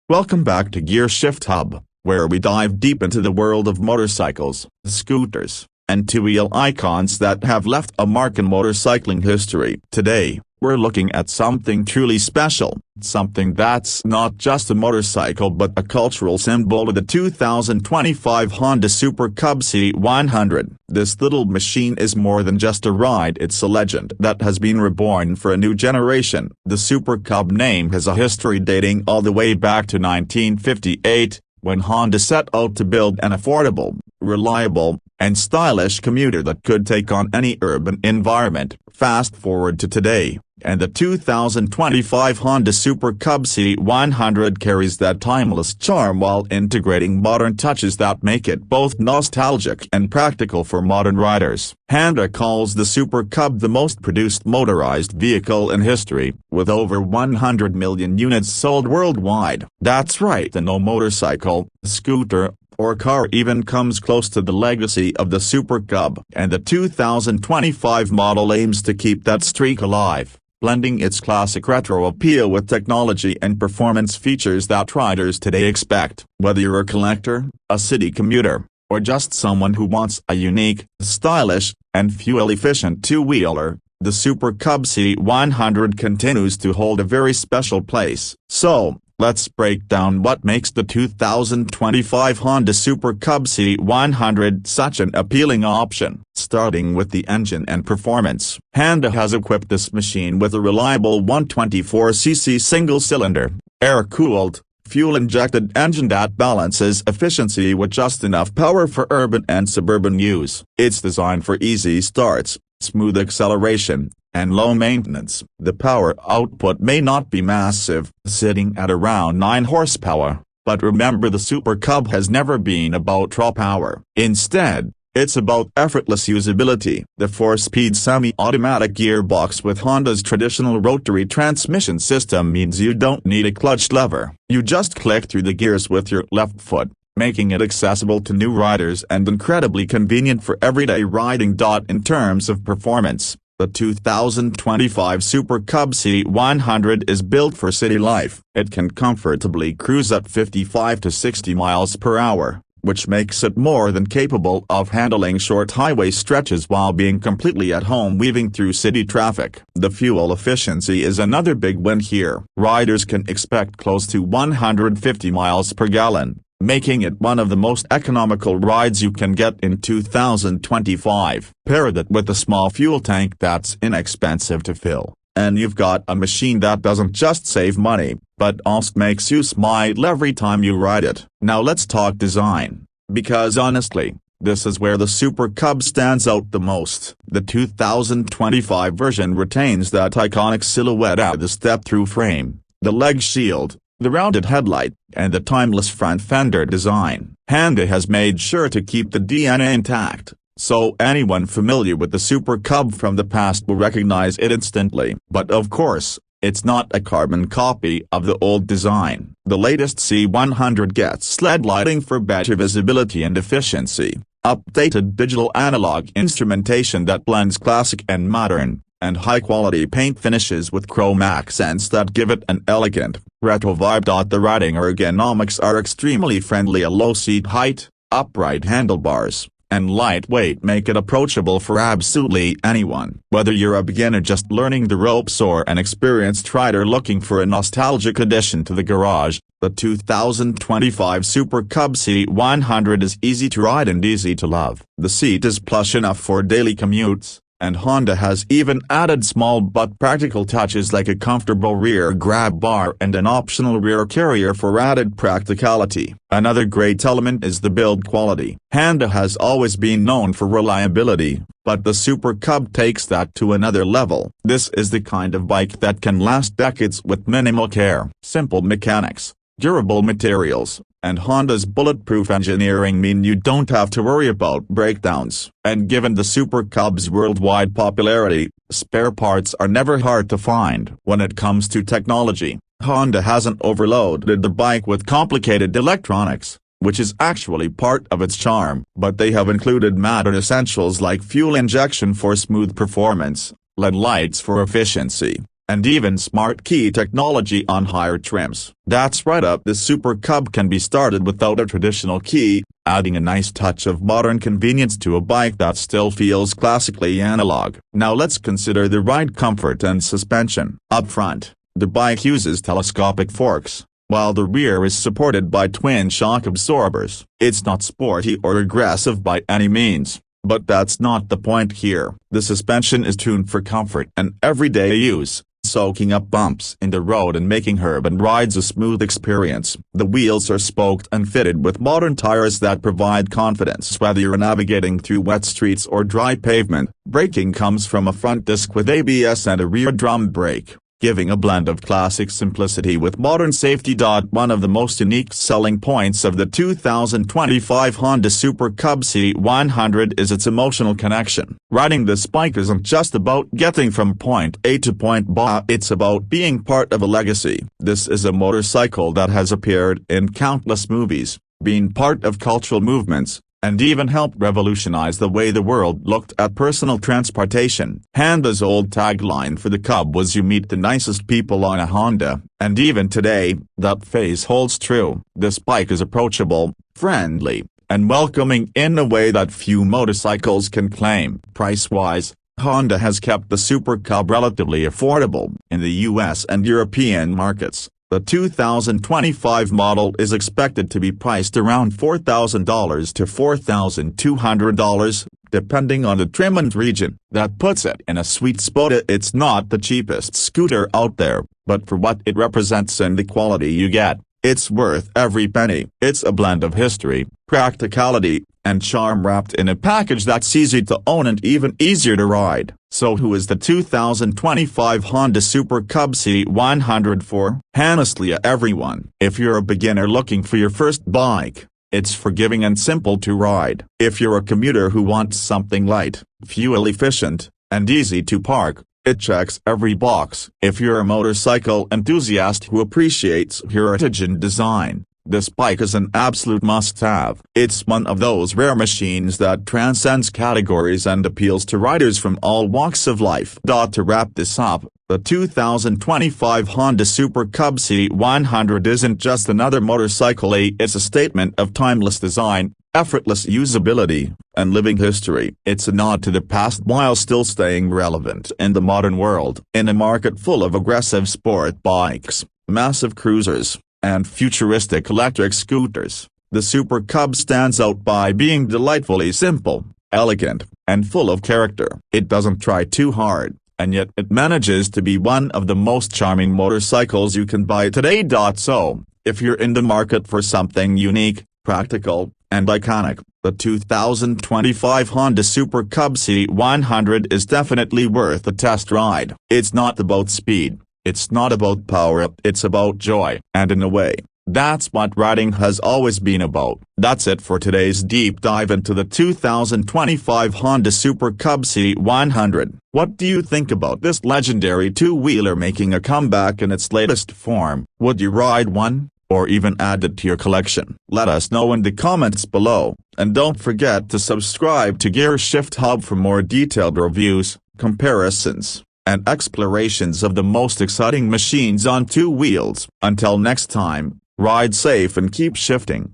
Welcome back to Gear Shift Hub, where we dive deep into the world of motorcycles, scooters, and two-wheel icons that have left a mark in motorcycling history. Today, we're looking at something truly special, something that's not just a motorcycle but a cultural symbol of the 2025 Honda Super Cub C100. This little machine is more than just a ride, it's a legend that has been reborn for a new generation. The Super Cub name has a history dating all the way back to 1958, when Honda set out to build an affordable, reliable, and stylish commuter that could take on any urban environment. Fast forward to today, and the 2025 Honda Super Cub C100 carries that timeless charm while integrating modern touches that make it both nostalgic and practical for modern riders. Honda calls the Super Cub the most produced motorized vehicle in history, with over 100 million units sold worldwide. That's right, and no motorcycle, scooter, or car even comes close to the legacy of the Super Cub, and the 2025 model aims to keep that streak alive, blending its classic retro appeal with technology and performance features that riders today expect. Whether you're a collector, a city commuter, or just someone who wants a unique, stylish, and fuel-efficient two-wheeler, the Super Cub C100 continues to hold a very special place. So, let's break down what makes the 2025 Honda Super Cub C100 such an appealing option. Starting with the engine and performance, Honda has equipped this machine with a reliable 124cc single-cylinder, air-cooled, fuel-injected engine that balances efficiency with just enough power for urban and suburban use. It's designed for easy starts, smooth acceleration, and low maintenance. The power output may not be massive, sitting at around 9 horsepower, but remember, the Super Cub has never been about raw power. Instead, it's about effortless usability. The 4-speed semi-automatic gearbox with Honda's traditional rotary transmission system means you don't need a clutch lever. You just click through the gears with your left foot, making it accessible to new riders and incredibly convenient for everyday riding. In terms of performance, the 2025 Super Cub C100 is built for city life. It can comfortably cruise at 55 to 60 miles per hour, which makes it more than capable of handling short highway stretches while being completely at home weaving through city traffic. The fuel efficiency is another big win here. Riders can expect close to 150 miles per gallon, making it one of the most economical rides you can get in 2025. Pair that with a small fuel tank that's inexpensive to fill, and you've got a machine that doesn't just save money, but also makes you smile every time you ride it. Now let's talk design, because honestly, this is where the Super Cub stands out the most. The 2025 version retains that iconic silhouette of the step-through frame, the leg shield, the rounded headlight, and the timeless front fender design. Honda has made sure to keep the DNA intact, so anyone familiar with the Super Cub from the past will recognize it instantly. But of course, it's not a carbon copy of the old design. The latest C100 gets LED lighting for better visibility and efficiency, updated digital analog instrumentation that blends classic and modern, and high-quality paint finishes with chrome accents that give it an elegant, retro vibe. The riding ergonomics are extremely friendly. A low seat height, upright handlebars, and lightweight make it approachable for absolutely anyone. Whether you're a beginner just learning the ropes or an experienced rider looking for a nostalgic addition to the garage, the 2025 Super Cub C100 is easy to ride and easy to love. The seat is plush enough for daily commutes, and Honda has even added small but practical touches like a comfortable rear grab bar and an optional rear carrier for added practicality. Another great element is the build quality. Honda has always been known for reliability, but the Super Cub takes that to another level. This is the kind of bike that can last decades with minimal care. Simple mechanics, durable materials, and Honda's bulletproof engineering mean you don't have to worry about breakdowns. And given the Super Cub's worldwide popularity, spare parts are never hard to find. When it comes to technology, Honda hasn't overloaded the bike with complicated electronics, which is actually part of its charm. But they have included modern essentials like fuel injection for smooth performance, LED lights for efficiency, and even smart key technology on higher trims. That's right up, the Super Cub can be started without a traditional key, adding a nice touch of modern convenience to a bike that still feels classically analog. Now let's consider the ride comfort and suspension. Up front, the bike uses telescopic forks, while the rear is supported by twin shock absorbers. It's not sporty or aggressive by any means, but that's not the point here. The suspension is tuned for comfort and everyday use, soaking up bumps in the road and making urban rides a smooth experience. The wheels are spoked and fitted with modern tires that provide confidence whether you're navigating through wet streets or dry pavement. Braking comes from a front disc with ABS and a rear drum brake, giving a blend of classic simplicity with modern safety. One of the most unique selling points of the 2025 Honda Super Cub C100 is its emotional connection. Riding this bike isn't just about getting from point A to point B, it's about being part of a legacy. This is a motorcycle that has appeared in countless movies, been part of cultural movements, and even helped revolutionize the way the world looked at personal transportation. Honda's old tagline for the Cub was "You meet the nicest people on a Honda," and even today, that phrase holds true. This bike is approachable, friendly, and welcoming in a way that few motorcycles can claim. Price-wise, Honda has kept the Super Cub relatively affordable in the US and European markets. The 2025 model is expected to be priced around $4,000 to $4,200, depending on the trim and region. That puts it in a sweet spot. It's not the cheapest scooter out there, but for what it represents and the quality you get, it's worth every penny. It's a blend of history, practicality, and charm wrapped in a package that's easy to own and even easier to ride. So who is the 2025 Honda Super Cub C100 for? Honestly, everyone. If you're a beginner looking for your first bike, it's forgiving and simple to ride. If you're a commuter who wants something light, fuel efficient, and easy to park, it checks every box. If you're a motorcycle enthusiast who appreciates heritage and design, this bike is an absolute must-have. It's one of those rare machines that transcends categories and appeals to riders from all walks of life. To wrap this up, the 2025 Honda Super Cub C100 isn't just another motorcycle, it's a statement of timeless design, effortless usability, and living history. It's a nod to the past while still staying relevant in the modern world. In a market full of aggressive sport bikes, massive cruisers, and futuristic electric scooters, the Super Cub stands out by being delightfully simple, elegant, and full of character. It doesn't try too hard, and yet it manages to be one of the most charming motorcycles you can buy today. So, if you're in the market for something unique, practical, and iconic, the 2025 Honda Super Cub C100 is definitely worth a test ride. It's not about speed, it's not about power, it's about joy. And in a way, that's what riding has always been about. That's it for today's deep dive into the 2025 Honda Super Cub C100. What do you think about this legendary two-wheeler making a comeback in its latest form? Would you ride one, or even add it to your collection? Let us know in the comments below, and don't forget to subscribe to Gear Shift Hub for more detailed reviews, comparisons, and explorations of the most exciting machines on two wheels. Until next time, ride safe and keep shifting.